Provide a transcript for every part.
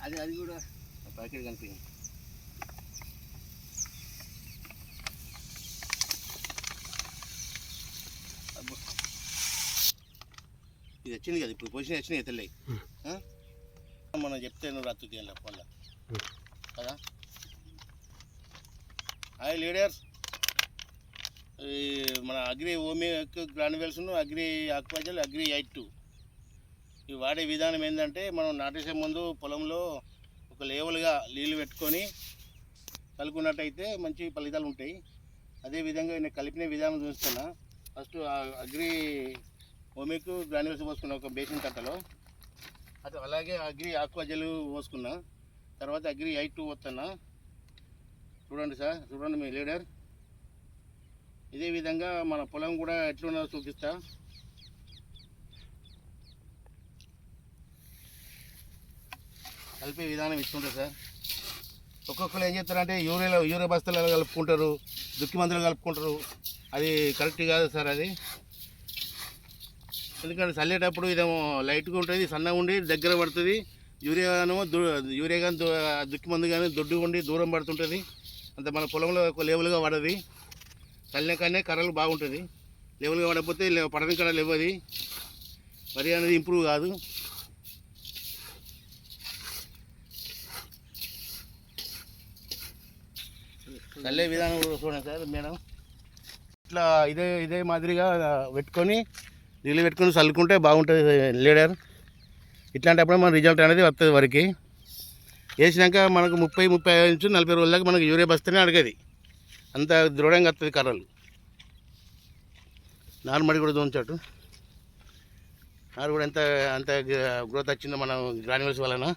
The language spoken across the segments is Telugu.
అది కూడా ప్యాకెట్ కనిపించింది. ఇది వచ్చింది కదా ఇప్పుడు పొజిషన్ వచ్చినాయి తెల్లయి. మనం చెప్తే నువ్వు రత్తు తీయాలి పొల్ల కదా. హాయ్ లీడర్స్, ఈ మన agri Omic granules, agri Aquajal, agri 82 ఇవి వాడే విధానం ఏంటంటే, మనం నాటేసే ముందు పొలంలో ఒక లేవల్గా నీళ్ళు పెట్టుకొని కలుపుకున్నట్టయితే మంచి ఫలితాలు ఉంటాయి. అదేవిధంగా నేను కలిపిన విధానం చూస్తున్నా. ఫస్ట్ అగ్రి ఓమిక్ గ్రాన్యువల్స్ పోసుకున్నా ఒక బేసిన్ కట్టలో, అది అలాగే అగ్రి ఆక్వాజల్ పోసుకున్నా. తర్వాత అగ్రి 82 పోతున్నా. చూడండి సార్, చూడండి మీ లీడర్. ఇదే విధంగా మన పొలం కూడా ఎట్లున్నదో చూపిస్తా. కలిపే విధానం ఇస్తుంటారు సార్. ఒక్కొక్కరు ఏం చేస్తారంటే యూరియా బస్తాలు కలుపుకుంటారు, దుక్కి మందులు కలుపుకుంటారు. అది కరెక్ట్ కాదు సార్. అది ఎందుకంటే చల్లేటప్పుడు ఇదేమో లైట్గా ఉంటుంది, సన్నగా ఉండి దగ్గర పడుతుంది. యూరియా కానీ దుక్కి మందు కానీ దొడ్డు ఉండి దూరం పడుతుంటుంది. అంత మన పొలంలో ఒక లెవెల్గా పడది. చల్లిన కానీ కర్రలు బాగుంటుంది. లెవెల్గా పడకపోతే పడని కర్రలు ఇవ్వది, వరి అనేది ఇంప్రూవ్ కాదు. చల్లే విధానం కూడా చూడండి సార్ మేడం. ఇట్లా ఇదే మాదిరిగా పెట్టుకొని నీళ్ళు పెట్టుకొని చల్లుకుంటే బాగుంటుంది లీడర్. ఇట్లాంటప్పుడు మన రిజల్ట్ అనేది వస్తుంది. వరకు వేసినాక మనకు 30-35 నుంచి 40 రోజుల దాకా మనకు యూరియా బస్తనే అడగది. అంత దృఢంగా వస్తుంది కర్రలు. నార్మల్ కూడా దోంచాటు నారు కూడా అంత గ్రోత్ వచ్చిందో మన గ్రాన్యువల్స్ వలన.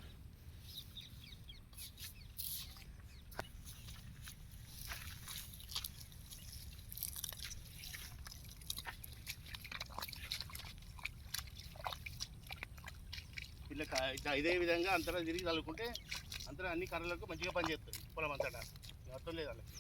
ఇట్లా ఇదే విధంగా అంతటా తిరిగి చల్లుకుంటే అంతటా అన్ని కర్రలకు మంచిగా పనిచేస్తుంది పొలం అంతటా. అర్థం లేదు వాళ్ళకి.